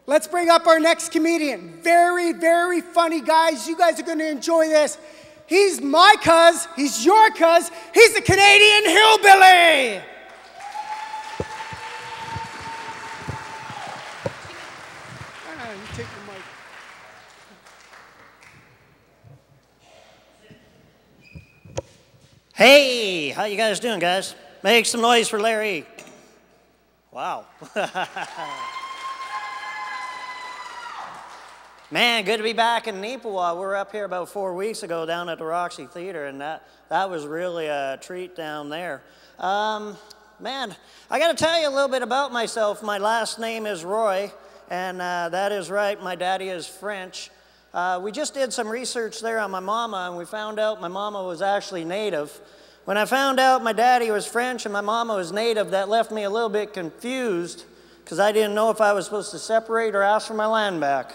Let's bring up our next comedian. Very, very funny, guys. You guys are going to enjoy this. He's my cuz. He's your cuz. He's the Canadian hillbilly. Take the mic. Hey, how you guys doing, guys? Make some noise for Larry. Wow. Man, good to be back in Neepawa. We were up here about 4 weeks ago down at the Roxy Theater, and that was really a treat down there. Man, I got to tell you a little bit about myself. My last name is Roy, and that is right, my daddy is French. We just did some research there on my mama, and we found out my mama was actually Native. When I found out my daddy was French and my mama was Native, that left me a little bit confused because I didn't know if I was supposed to separate or ask for my land back.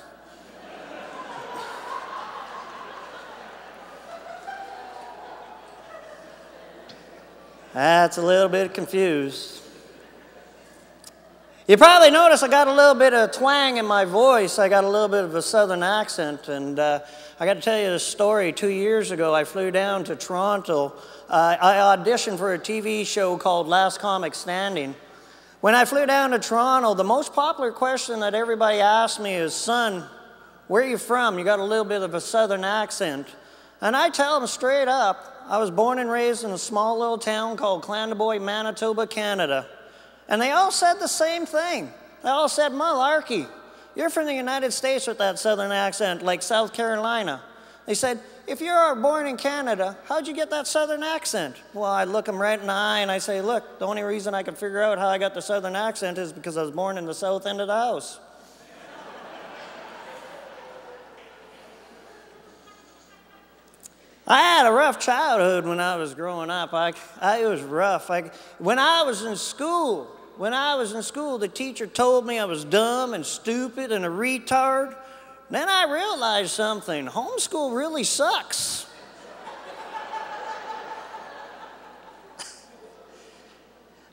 That's a little bit confused. You probably notice I got a little bit of twang in my voice. I got a little bit of a southern accent, and I got to tell you this story. 2 years ago, I flew down to Toronto. I auditioned for a TV show called Last Comic Standing. When I flew down to Toronto, the most popular question that everybody asked me is, "Son, where are you from? You got a little bit of a southern accent." And I tell them straight up, I was born and raised in a small little town called Clandeboye, Manitoba, Canada. And they all said the same thing. They all said, "Malarkey, you're from the United States with that southern accent, like South Carolina." They said, "If you're born in Canada, how'd you get that southern accent?" Well, I look them right in the eye and I say, "Look, the only reason I could figure out how I got the southern accent is because I was born in the south end of the house." I had a rough childhood when I was growing up. It was rough. When I was in school, the teacher told me I was dumb and stupid and a retard. Then I realized something. Homeschool really sucks.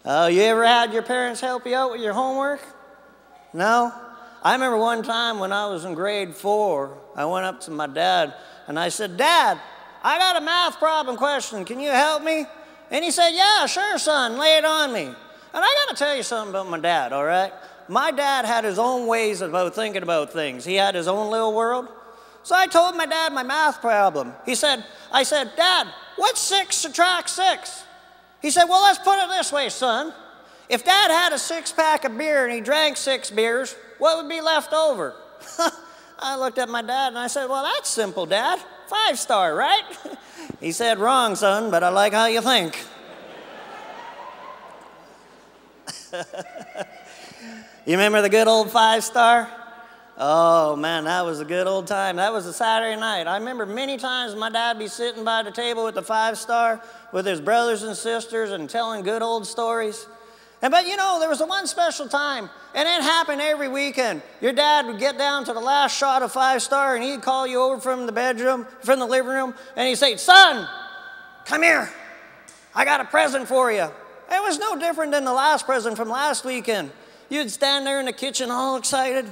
Oh, you ever had your parents help you out with your homework? No? I remember one time when I was in grade 4, I went up to my dad and I said, "Dad, I got a math problem question. Can you help me?" And he said, "Yeah, sure, son. Lay it on me." And I got to tell you something about my dad, all right? My dad had his own ways about thinking about things. He had his own little world. So I told my dad my math problem. I said, "Dad, what's 6 subtract 6? He said, "Well, let's put it this way, son. If Dad had a 6-pack of beer and he drank 6 beers, what would be left over?" I looked at my dad and I said, "Well, that's simple, Dad. 5-star, right?" He said, "Wrong, son, but I like how you think." You remember the good old 5-star? Oh, man, that was a good old time. That was a Saturday night. I remember many times my dad be sitting by the table with the 5-star with his brothers and sisters and telling good old stories. But you know, there was one special time, and it happened every weekend. Your dad would get down to the last shot of 5-star, and he'd call you over from the living room, and he'd say, "Son, come here. I got a present for you." It was no different than the last present from last weekend. You'd stand there in the kitchen all excited,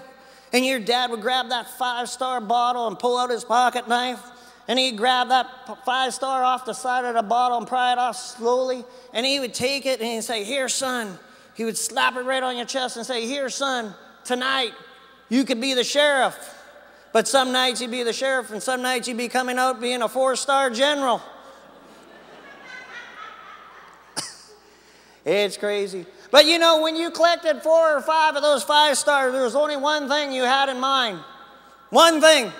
and your dad would grab that 5-star bottle and pull out his pocket knife, and he'd grab that 5-star off the side of the bottle and pry it off slowly, and he would take it and he'd say, "Here, son." He would slap it right on your chest and say, "Here, son, tonight you could be the sheriff." But some nights you'd be the sheriff, and some nights you'd be coming out being a 4-star general. It's crazy. But you know, when you collected 4 or 5 of those 5-stars, there was only one thing you had in mind. One thing.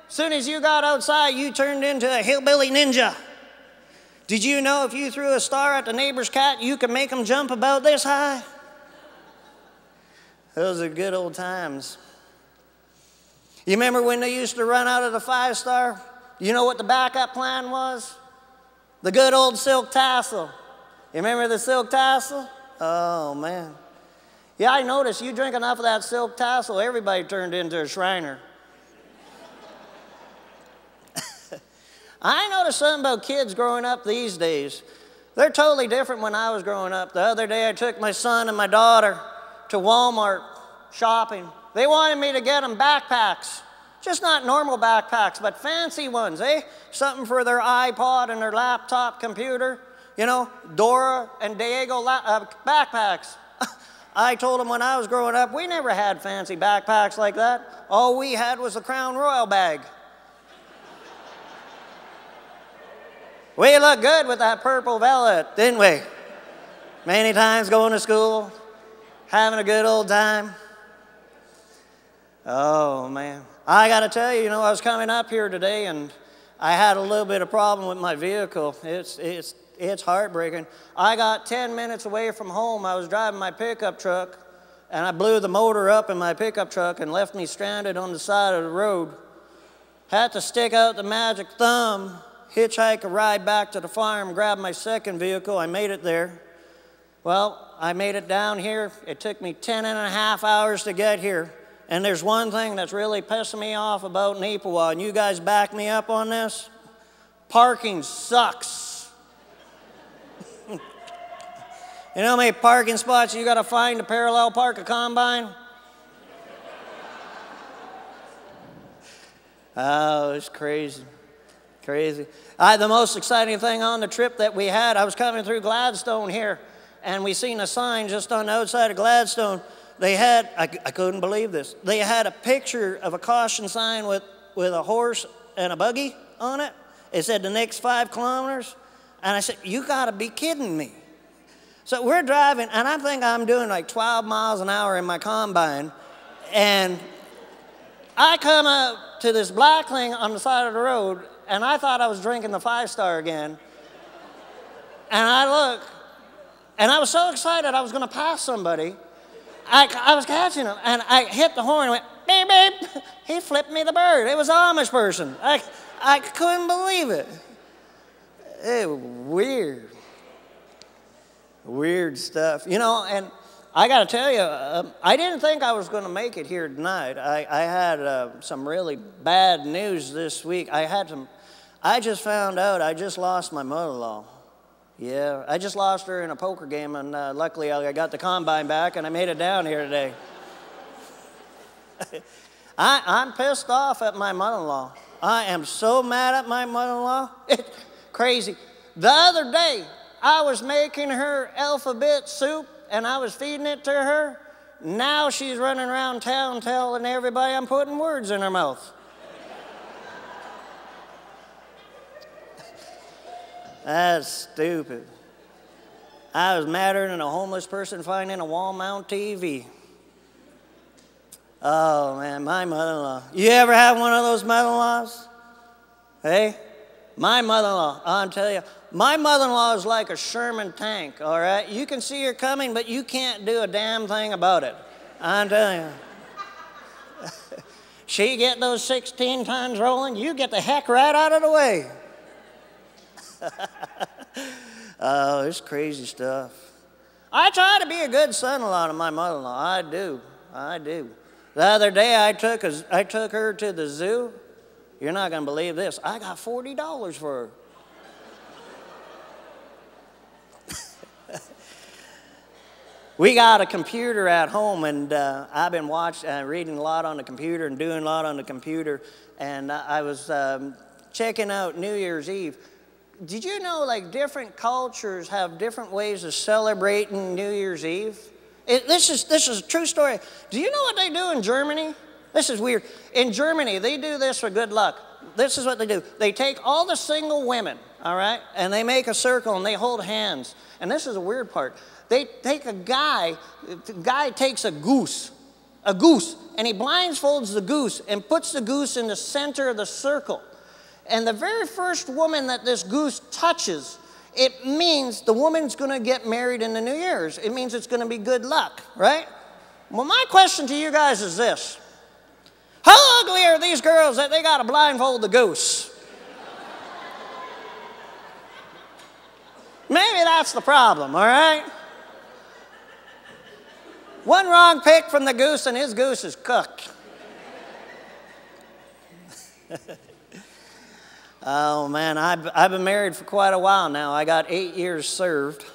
As soon as you got outside, you turned into a hillbilly ninja. Did you know if you threw a star at the neighbor's cat, you could make him jump about this high? Those are good old times. You remember when they used to run out of the 5-star? You know what the backup plan was? The good old silk tassel. You remember the silk tassel? Oh, man. Yeah, I noticed you drink enough of that silk tassel, everybody turned into a Shriner. I noticed something about kids growing up these days. They're totally different when I was growing up. The other day I took my son and my daughter to Walmart shopping. They wanted me to get them backpacks. Just not normal backpacks, but fancy ones, eh? Something for their iPod and their laptop computer. You know, Dora and Diego backpacks. I told them when I was growing up, we never had fancy backpacks like that. All we had was a Crown Royal bag. We looked good with that purple velvet, didn't we? Many times going to school, having a good old time. Oh, man. I got to tell you, you know, I was coming up here today and I had a little bit of problem with my vehicle. It's heartbreaking. I got 10 minutes away from home. I was driving my pickup truck and I blew the motor up in my pickup truck and left me stranded on the side of the road. Had to stick out the magic thumb, hitchhike a ride back to the farm, grab my second vehicle. I made it there. Well, I made it down here. It took me 10.5 hours to get here. And there's one thing that's really pissing me off about Neepawa, and you guys back me up on this. Parking sucks. You know how many parking spots you got to find to parallel park a combine? Oh, it's crazy. Crazy. The most exciting thing on the trip that we had, I was coming through Gladstone here, and we seen a sign just on the outside of Gladstone. They had, I couldn't believe this, they had a picture of a caution sign with a horse and a buggy on it. It said the next 5 kilometers. And I said, you gotta be kidding me. So we're driving, and I think I'm doing like 12 miles an hour in my combine, and I come up to this black thing on the side of the road, and I thought I was drinking the 5-star again. And I look, and I was so excited I was gonna pass somebody. I was catching him, and I hit the horn and went, beep, beep. He flipped me the bird. It was an Amish person. I couldn't believe it. It was weird. Weird stuff. You know, and I got to tell you, I didn't think I was going to make it here tonight. I had some really bad news this week. I just found out I just lost my mother-in-law. Yeah, I just lost her in a poker game, and luckily I got the combine back, and I made it down here today. I'm pissed off at my mother-in-law. I am so mad at my mother-in-law. It's crazy. The other day, I was making her alphabet soup, and I was feeding it to her. Now she's running around town telling everybody I'm putting words in her mouth. That's stupid. I was madder than a homeless person finding a wall-mount TV. Oh, man, my mother-in-law. You ever have one of those mother-in-laws? Hey? My mother-in-law, I'm telling you, my mother-in-law is like a Sherman tank, all right? You can see her coming, but you can't do a damn thing about it. I'm telling you. She get those 16 tons rolling, you get the heck right out of the way. Oh, it's crazy stuff. I try to be a good son-in-law to my mother-in-law. I do. The other day I took her to the zoo. You're not going to believe this. I got $40 for her. We got a computer at home, and I've been reading a lot on the computer and doing a lot on the computer. And I was checking out New Year's Eve. Did you know, like, different cultures have different ways of celebrating New Year's Eve? This is a true story. Do you know what they do in Germany? This is weird. In Germany, they do this for good luck. This is what they do. They take all the single women, all right, and they make a circle and they hold hands. And this is a weird part. They take the guy takes a goose, and he blindfolds the goose and puts the goose in the center of the circle. And the very first woman that this goose touches, it means the woman's going to get married in the New Year's. It means it's going to be good luck, right? Well, my question to you guys is this. How ugly are these girls that they got to blindfold the goose? Maybe that's the problem, all right? One wrong pick from the goose and his goose is cooked. Oh, man, I've been married for quite a while now. I got 8 years served.